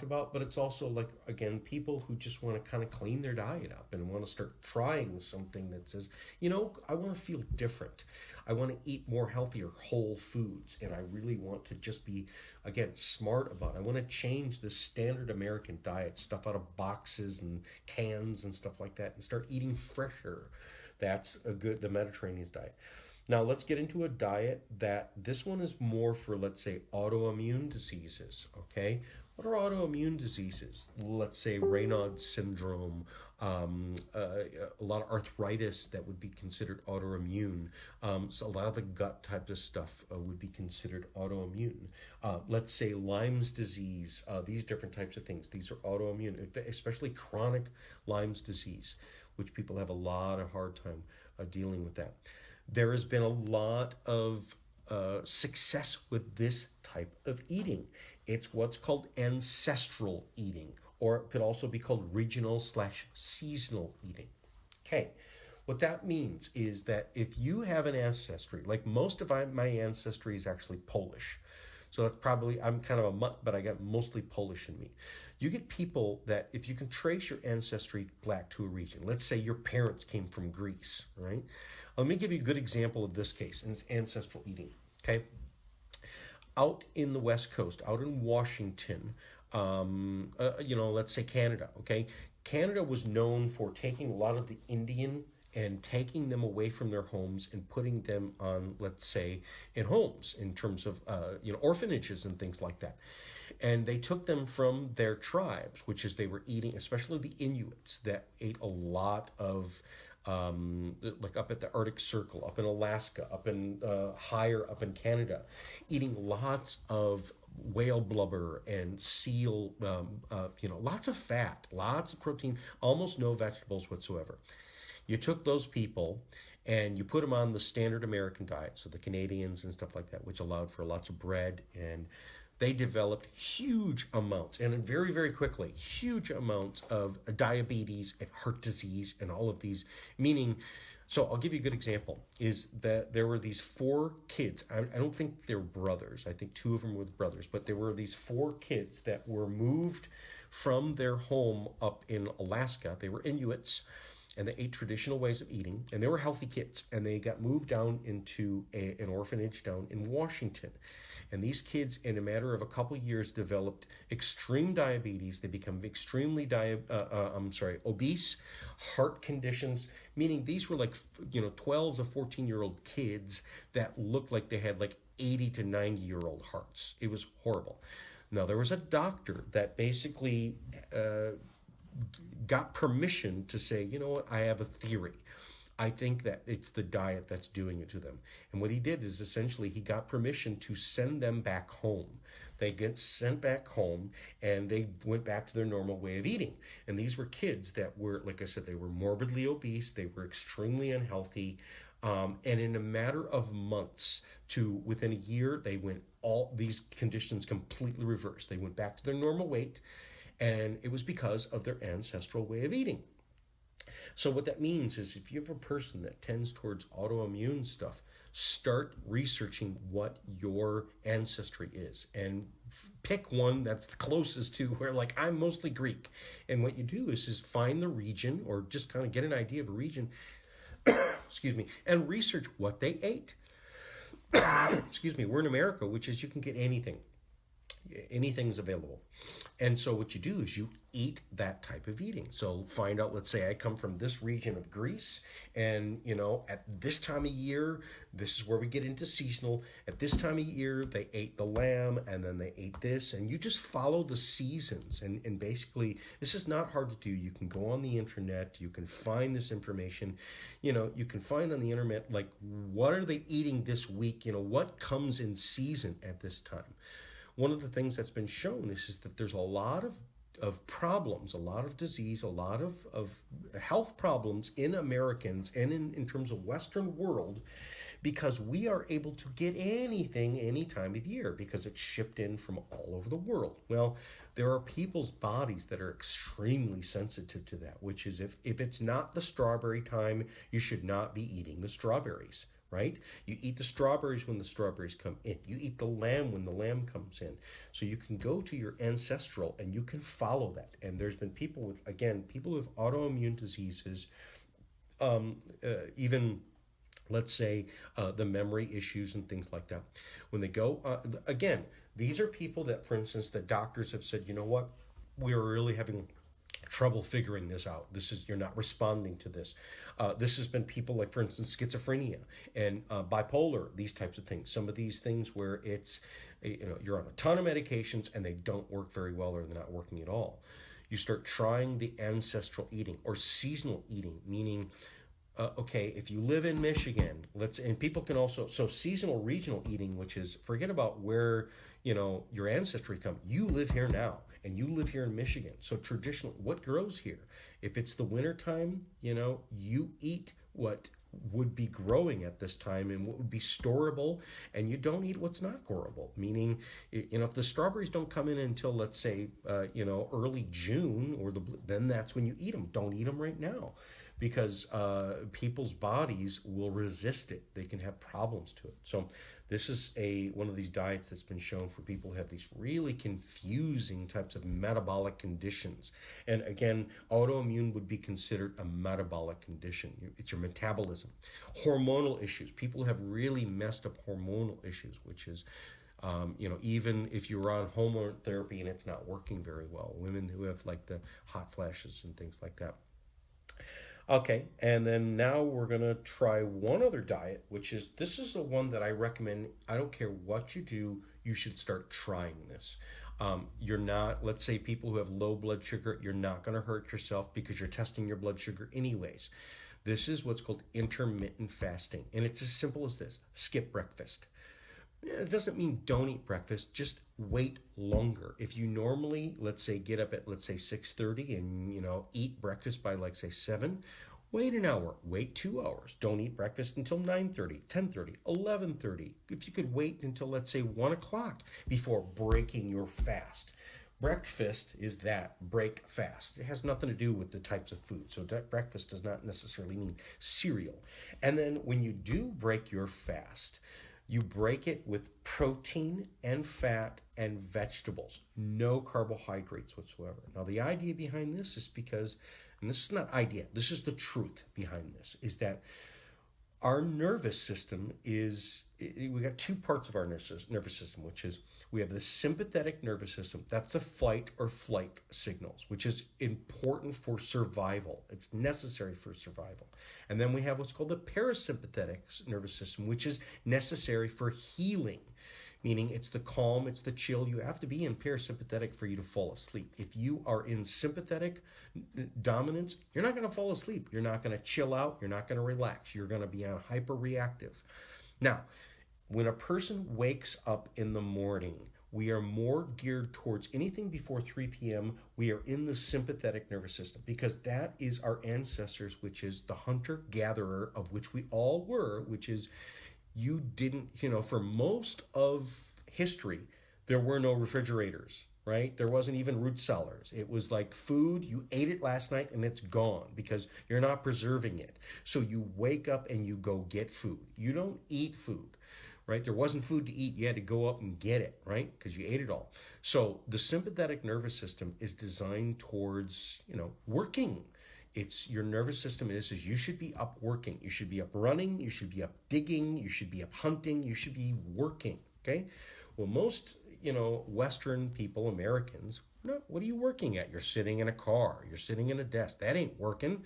about, but it's also like, again, people who just want to kind of clean their diet up and want to start trying something that says, I want to feel different. I want to eat more healthier whole foods, and I really want to just be, again, smart about it. I want to change the standard American diet, stuff out of boxes and cans and stuff like that, and start eating fresher. That's the Mediterranean diet. Now let's get into a diet that this one is more for, let's say, autoimmune diseases, okay? What are autoimmune diseases? Let's say Raynaud's syndrome, a lot of arthritis that would be considered autoimmune. So a lot of the gut type of stuff would be considered autoimmune. Let's say Lyme's disease, these different types of things. These are autoimmune, especially chronic Lyme's disease, which people have a lot of hard time dealing with that. There has been a lot of success with this type of eating. It's what's called ancestral eating, or it could also be called regional/seasonal eating. Okay, what that means is that if you have an ancestry, like most of my ancestry is actually Polish. So that's probably, I'm kind of a mutt, but I got mostly Polish in me. You get people that, if you can trace your ancestry back to a region, let's say your parents came from Greece, right? Let me give you a good example of this case, in ancestral eating, okay? Out in the West Coast, out in Washington, let's say Canada, okay? Canada was known for taking a lot of the Indian and taking them away from their homes and putting them on, let's say, in homes in terms of, orphanages and things like that. And they took them from their tribes, which is they were eating, especially the Inuits that ate a lot of, like up at the Arctic Circle, up in Alaska, up in higher up in Canada, eating lots of whale blubber and seal, lots of fat, lots of protein, almost no vegetables whatsoever. You took those people and you put them on the standard American diet, so the Canadians and stuff like that, which allowed for lots of bread, and they developed huge amounts, and very, very quickly, huge amounts of diabetes and heart disease and all of these, meaning, so I'll give you a good example, is that there were these 4 kids. I don't think they're brothers. I think 2 of them were brothers, but there were these 4 kids that were moved from their home up in Alaska. They were Inuits, and they ate traditional ways of eating, and they were healthy kids, and they got moved down into an orphanage down in Washington. And these kids, in a matter of a couple years, developed extreme diabetes. They become extremely obese, heart conditions, meaning these were like 12 to 14-year-old kids that looked like they had like 80 to 90-year-old hearts. It was horrible. Now, there was a doctor that basically got permission to say, you know what, I have a theory. I think that it's the diet that's doing it to them. And what he did is essentially he got permission to send them back home. They get sent back home, and they went back to their normal way of eating. And these were kids that were, like I said, they were morbidly obese. They were extremely unhealthy. And in a matter of months to within a year, they went all these conditions completely reversed. They went back to their normal weight, and it was because of their ancestral way of eating. So what that means is if you have a person that tends towards autoimmune stuff, start researching what your ancestry is and pick one that's the closest to where, like, I'm mostly Greek. And what you do is find the region, or just kind of get an idea of a region, excuse me, and research what they ate. Excuse me, we're in America, which is you can get anything. Anything's available. And so what you do is you eat that type of eating. So find out, let's say I come from this region of Greece, and at this time of year, this is where we get into seasonal. At this time of year, they ate the lamb, and then they ate this, and you just follow the seasons. And basically, this is not hard to do. You can go on the internet, you can find this information. You can find on the internet, like, what are they eating this week? What comes in season at this time? One of the things that's been shown is that there's a lot of problems, a lot of disease, a lot of health problems in Americans and in terms of Western world, because we are able to get anything any time of the year because it's shipped in from all over the world. Well, there are people's bodies that are extremely sensitive to that, which is if it's not the strawberry time, you should not be eating the strawberries. Right? You eat the strawberries when the strawberries come in. You eat the lamb when the lamb comes in. So you can go to your Ancestral and you can follow that. And there's been people with autoimmune diseases, even, let's say, the memory issues and things like that. When they go, again, these are people that, for instance, the doctors have said, you know what, we're really having trouble figuring this out. You're not responding to this. This has been people like, for instance, schizophrenia and bipolar, these types of things. Some of these things where it's, you're on a ton of medications and they don't work very well, or they're not working at all. You start trying the ancestral eating or seasonal eating, meaning, okay, if you live in Michigan, and people can also, so seasonal regional eating, which is, forget about where, your ancestry come. You live here now, and you live here in Michigan. So traditionally, what grows here? If it's the winter time, you eat what would be growing at this time and what would be storable, and you don't eat what's not growable. Meaning, if the strawberries don't come in until, let's say, early June, then that's when you eat them. Don't eat them right now, because people's bodies will resist it. They can have problems to it. So this is one of these diets that's been shown for people who have these really confusing types of metabolic conditions. And again, autoimmune would be considered a metabolic condition. It's your metabolism. Hormonal issues. People have really messed up hormonal issues, which is, even if you're on hormone therapy and it's not working very well. Women who have like the hot flashes and things like that. Okay, and then now we're going to try one other diet, this is the one that I recommend. I don't care what you do, you should start trying this. You're not, let's say people who have low blood sugar, you're not going to hurt yourself because you're testing your blood sugar anyways. This is what's called intermittent fasting, and it's as simple as this: skip breakfast. It doesn't mean don't eat breakfast, just wait longer. If you normally, let's say, get up at, let's say, 6:30 and, eat breakfast by, like, say, 7, wait an hour, wait 2 hours. Don't eat breakfast until 9:30, 10:30, 11:30. If you could wait until, let's say, 1 o'clock before breaking your fast. Breakfast is that, break fast. It has nothing to do with the types of food. So breakfast does not necessarily mean cereal. And then when you do break your fast, you break it with protein and fat and vegetables, no carbohydrates whatsoever. Now, the idea behind this is because, and this is not idea, this is the truth behind this, is that our nervous system we got two parts of our nervous system, which is we have the sympathetic nervous system. That's the fight or flight signals, which is important for survival. It's necessary for survival. And then we have what's called the parasympathetic nervous system, which is necessary for healing, meaning it's the calm, it's the chill. You have to be in parasympathetic for you to fall asleep. If you are in sympathetic dominance, you're not going to fall asleep. You're not going to chill out. You're not going to relax. You're going to be on hyperreactive. Now, when a person wakes up in the morning, we are more geared towards anything before 3 p.m. We are in the sympathetic nervous system because that is our ancestors, which is the hunter-gatherer of which we all were, which is you didn't, for most of history, there were no refrigerators, right? There wasn't even root cellars. It was like food, you ate it last night and it's gone because you're not preserving it. So you wake up and you go get food. You don't eat food, right? There wasn't food to eat. You had to go up and get it, right? Because you ate it all. So the sympathetic nervous system is designed towards, working. It's your nervous system is you should be up working. You should be up running. You should be up digging. You should be up hunting. You should be working, okay? Well, most, Western people, Americans, no, what are you working at? You're sitting in a car, you're sitting in a desk. That ain't working.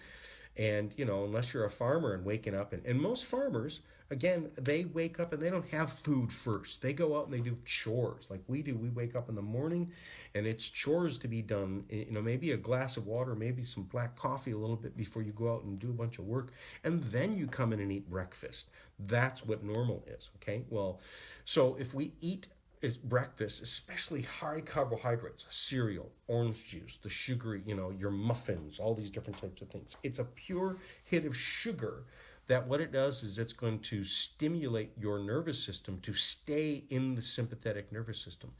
And, unless you're a farmer and waking up, and most farmers, again, they wake up and they don't have food first. They go out and they do chores like we do. We wake up in the morning and it's chores to be done, maybe a glass of water, maybe some black coffee a little bit before you go out and do a bunch of work. And then you come in and eat breakfast. That's what normal is, okay? Well, so if we eat breakfast, especially high carbohydrates, cereal, orange juice, the sugary, your muffins, all these different types of things. It's a pure hit of sugar that what it does is it's going to stimulate your nervous system to stay in the sympathetic nervous system.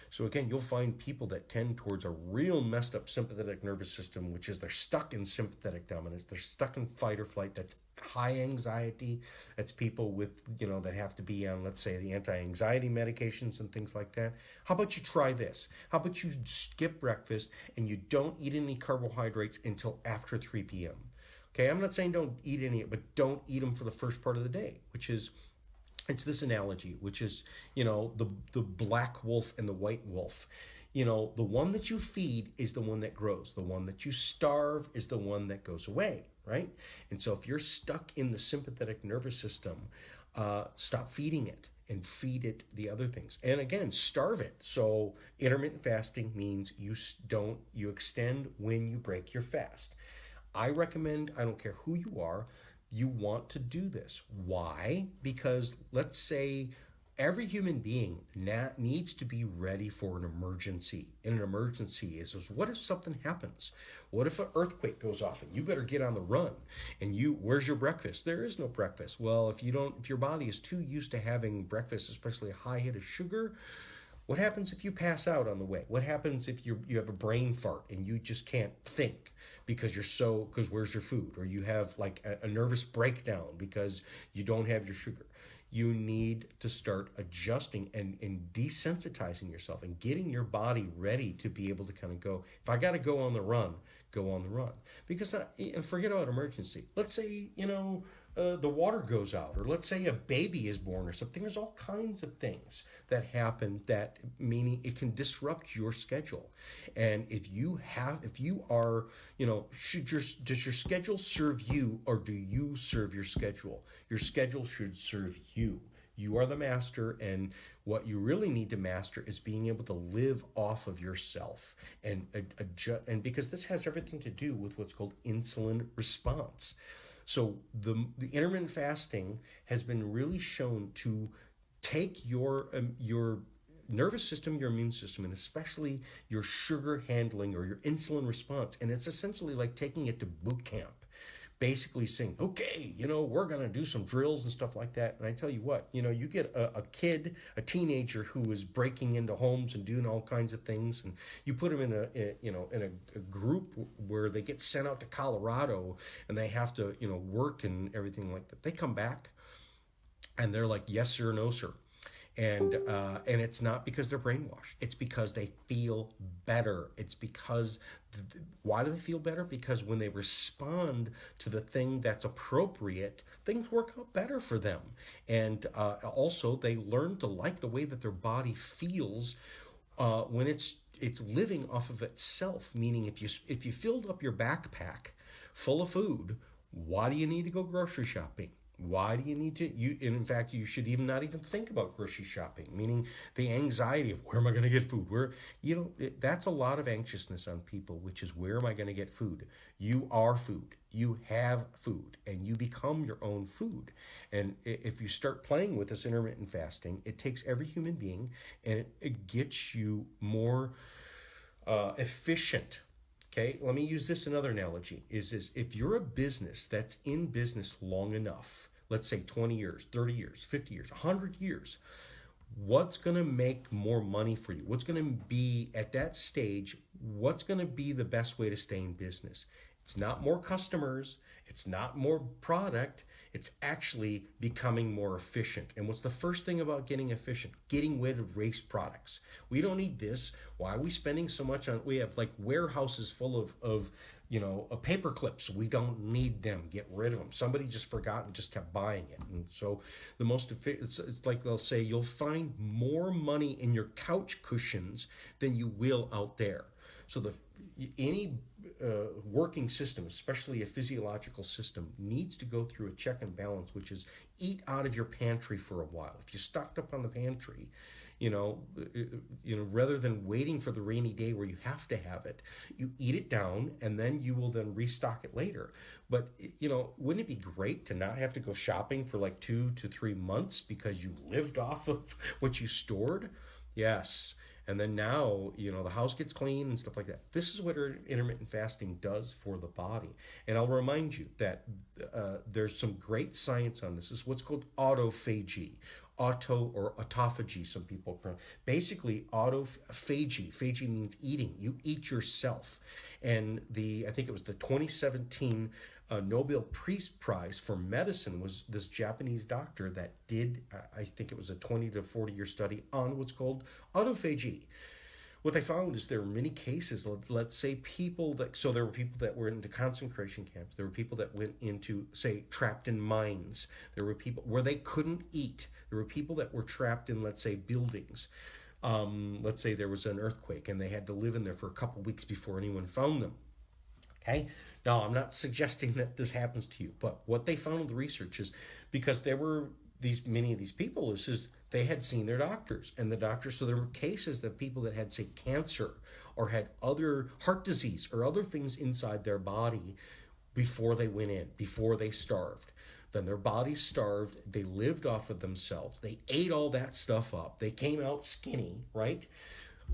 So again, you'll find people that tend towards a real messed up sympathetic nervous system, which is they're stuck in sympathetic dominance. They're stuck in fight or flight. That's high anxiety. That's people with, that have to be on, let's say, the anti-anxiety medications and things like that. How about you try this? How about you skip breakfast and you don't eat any carbohydrates until after 3 p.m.? Okay, I'm not saying don't eat any, but don't eat them for the first part of the day, which is, it's this analogy, which is, the black wolf and the white wolf. The one that you feed is the one that grows. The one that you starve is the one that goes away, right? And so if you're stuck in the sympathetic nervous system, stop feeding it and feed it the other things. And again, starve it. So intermittent fasting means you extend when you break your fast. I recommend, I don't care who you are, you want to do this. Why? Because let's say every human being needs to be ready for an emergency. And an emergency is what if something happens? What if an earthquake goes off and you better get on the run? And where's your breakfast? There is no breakfast. Well, if your body is too used to having breakfast, especially a high hit of sugar, what happens if you pass out on the way? What happens if you have a brain fart and you just can't think because where's your food? Or you have like a nervous breakdown because you don't have your sugar. You need to start adjusting and desensitizing yourself and getting your body ready to be able to kind of go, if I got to go on the run, go on the run. Because, and forget about emergency. Let's say, the water goes out, or let's say a baby is born or something. There's all kinds of things that happen that meaning it can disrupt your schedule. And if you are, does your schedule serve you or do you serve your schedule? Your schedule should serve you. You are the master, and what you really need to master is being able to live off of yourself and adjust. And because this has everything to do with what's called insulin response. So the intermittent fasting has been really shown to take your nervous system, your immune system, and especially your sugar handling or your insulin response, and it's essentially like taking it to boot camp. Basically saying, okay, we're going to do some drills and stuff like that. And I tell you what, you get a teenager who is breaking into homes and doing all kinds of things. And you put them in a group where they get sent out to Colorado and they have to, work and everything like that. They come back and they're like, yes, sir, no, sir. And it's not because they're brainwashed. It's because they feel better. It's because, why do they feel better? Because when they respond to the thing that's appropriate, things work out better for them. And also they learn to like the way that their body feels when it's living off of itself. Meaning if you filled up your backpack full of food, why do you need to go grocery shopping? Why do you need to? In fact, you should not even think about grocery shopping, meaning the anxiety of where am I going to get food? That's a lot of anxiousness on people, which is where am I going to get food? You are food. You have food, and you become your own food. And if you start playing with this intermittent fasting, it takes every human being, and it gets you more efficient. Okay, let me use another analogy, is if you're a business that's in business long enough, let's say 20 years, 30 years, 50 years, 100 years, what's going to make more money for you? What's going to be at that stage, what's going to be the best way to stay in business? It's not more customers, it's not more product, it's actually becoming more efficient. And what's the first thing about getting efficient? Getting rid of waste products. We don't need this. Why are we spending so much on, we have like warehouses full of paper clips. We don't need them. Get rid of them. Somebody just forgot and just kept buying it. And so it's like they'll say, you'll find more money in your couch cushions than you will out there. So any working system, especially a physiological system, needs to go through a check and balance, which is eat out of your pantry for a while. If you stocked up on the pantry, rather than waiting for the rainy day where you have to have it, you eat it down and then you will then restock it later. But, wouldn't it be great to not have to go shopping for like 2 to 3 months because you lived off of what you stored? Yes. And then now, the house gets clean and stuff like that. This is what intermittent fasting does for the body. And I'll remind you that there's some great science on this. This is what's called autophagy. Auto or autophagy, some people pronounce. Basically, autophagy. Phagy means eating. You eat yourself. And I think it was the 2017 Nobel Peace Prize for medicine was this Japanese doctor that did, I think it was a 20 to 40-year study on what's called autophagy. What they found is there were many cases, let's say there were people that were into concentration camps. There were people that went into, say, trapped in mines. There were people where they couldn't eat. There were people that were trapped in, let's say, buildings. Let's say there was an earthquake and they had to live in there for a couple weeks before anyone found them. Okay? Now, I'm not suggesting that this happens to you, but what they found in the research is because there were many of these people is they had seen their doctors, and the doctors, so there were cases of people that had, say, cancer or had other heart disease or other things inside their body before they went in, before they starved. Then their bodies starved, they lived off of themselves, they ate all that stuff up, they came out skinny, right?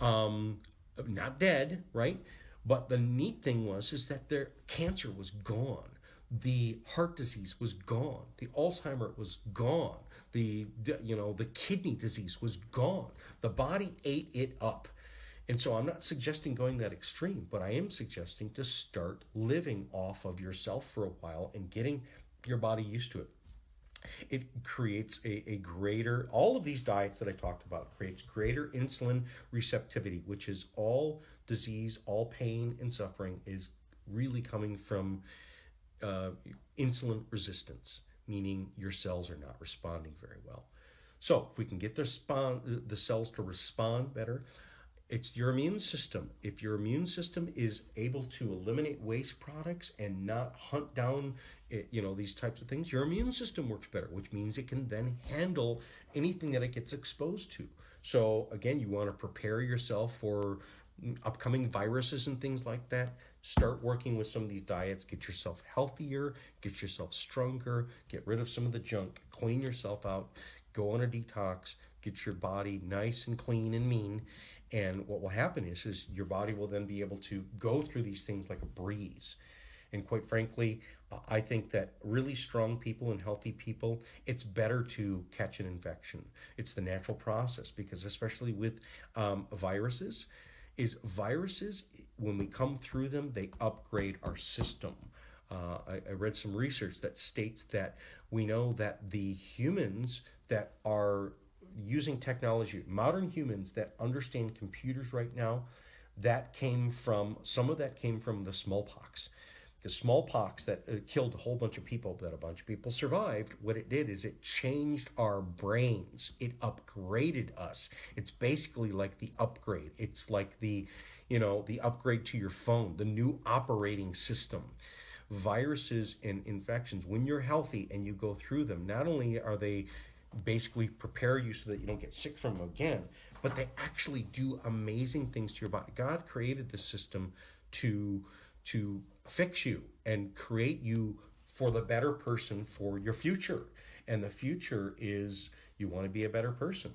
Not dead, right? But the neat thing is that their cancer was gone. The heart disease was gone. The Alzheimer was gone. The kidney disease was gone. The body ate it up. And so I'm not suggesting going that extreme, but I am suggesting to start living off of yourself for a while and getting your body used to it. It creates a greater, all of these diets that I talked about creates greater insulin receptivity, which is all disease, all pain and suffering is really coming from insulin resistance, meaning your cells are not responding very well. So if we can get the cells to respond better, it's your immune system. If your immune system is able to eliminate waste products and not hunt down, these types of things, your immune system works better, which means it can then handle anything that it gets exposed to. So again, you want to prepare yourself for upcoming viruses and things like that. Start working with some of these diets, get yourself healthier, get yourself stronger, get rid of some of the junk, clean yourself out, go on a detox, get your body nice and clean and mean. And what will happen is your body will then be able to go through these things like a breeze. And quite frankly, I think that really strong people and healthy people, it's better to catch an infection. It's the natural process, because especially with viruses, when we come through them, they upgrade our system. I read some research that states that we know that the humans that are using technology, modern humans that understand computers right now, some of that came from the smallpox. Because smallpox that killed a whole bunch of people, that a bunch of people survived, what it did is it changed our brains. It upgraded us. It's basically like the upgrade. It's like the upgrade to your phone, the new operating system. Viruses and infections, when you're healthy and you go through them, not only are they basically prepare you so that you don't get sick from them again, but they actually do amazing things to your body. God created this system to fix you and create you for the better person for your future. And the future is you want to be a better person.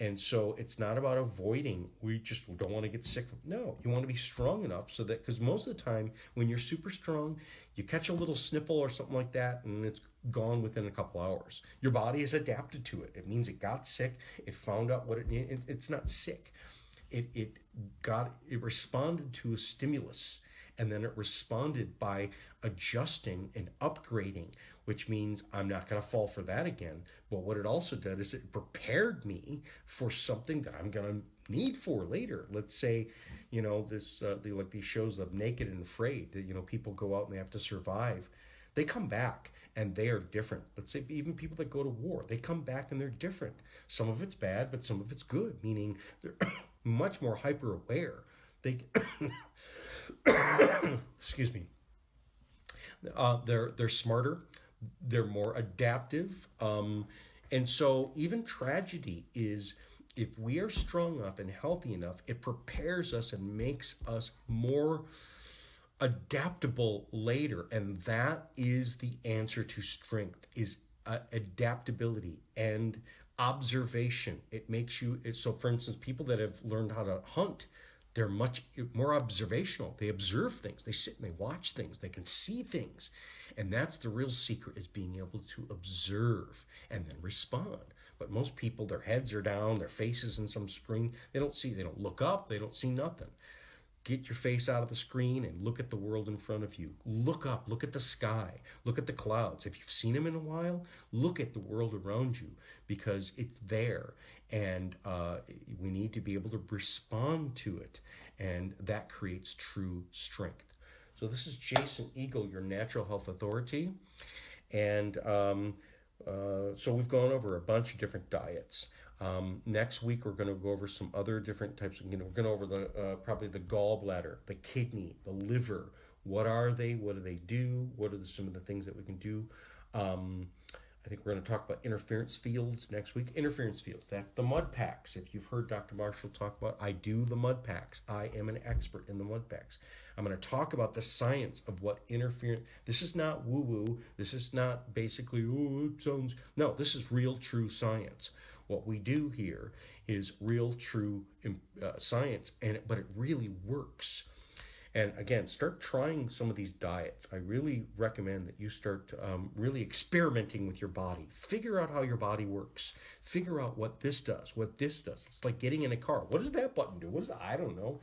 And so it's not about avoiding, we just don't want to get sick. No, you want to be strong enough so that, because most of the time when you're super strong, you catch a little sniffle or something like that and it's gone within a couple hours. Your body is adapted to it. It means it got sick. It found out what it needed. It's not sick. It responded to a stimulus. And then it responded by adjusting and upgrading, which means I'm not going to fall for that again. But what it also did is it prepared me for something that I'm going to need for later. Let's say, this like these shows of Naked and Afraid, that people go out and they have to survive. They come back and they are different. Let's say even people that go to war, they come back and they're different. Some of it's bad, but some of it's good, meaning they're much more hyper aware. They excuse me. They're smarter, they're more adaptive, and so even tragedy is, if we are strong enough and healthy enough, it prepares us and makes us more adaptable later. And that is the answer to strength, is adaptability and observation. It makes you, so for instance, people that have learned how to hunt, they're much more observational. They observe things. They sit and they watch things. They can see things. And that's the real secret, is being able to observe and then respond. But most people, their heads are down, their faces in some screen. They don't look up, they don't see nothing. Get your face out of the screen and look at the world in front of you. Look up, look at the sky, look at the clouds. If you've seen them in a while, look at the world around you, because it's there. And we need to be able to respond to it. And that creates true strength. So this is Jason Eagle, your natural health authority. And so we've gone over a bunch of different diets. Next week, we're going to go over some other different types. We're going to go over probably the gallbladder, the kidney, the liver. What are they? What do they do? What are some of the things that we can do? I think we're going to talk about interference fields next week. Interference fields, that's the mud packs. If you've heard Dr. Marshall talk about, I do the mud packs. I am an expert in the mud packs. I'm going to talk about the science of what interference, this is not woo-woo. This is not basically, it sounds, no, this is real, true science. What we do here is real, true science, but it really works. And again, start trying some of these diets. I really recommend that you start really experimenting with your body. Figure out how your body works. Figure out what this does, what this does. It's like getting in a car. What does that button do? What is that? I don't know.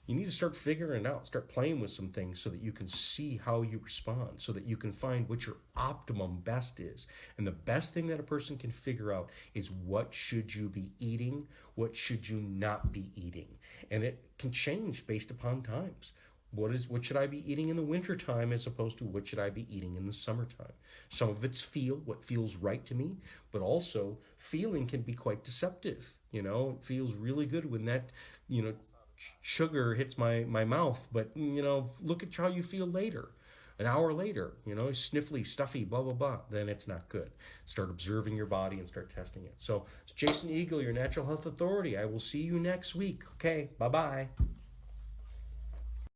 You need to start figuring it out. Start playing with some things so that you can see how you respond, so that you can find what your optimum best is. And the best thing that a person can figure out is, what should you be eating? What should you not be eating? And it can change based upon times. What should I be eating in the wintertime as opposed to what should I be eating in the summertime? Some of it's what feels right to me, but also feeling can be quite deceptive. It feels really good when that, sugar hits my mouth, but, look at how you feel later. An hour later, sniffly, stuffy, blah, blah, blah, then it's not good. Start observing your body and start testing it. So it's Jason Eagle, your natural health authority. I will see you next week. Okay, bye-bye.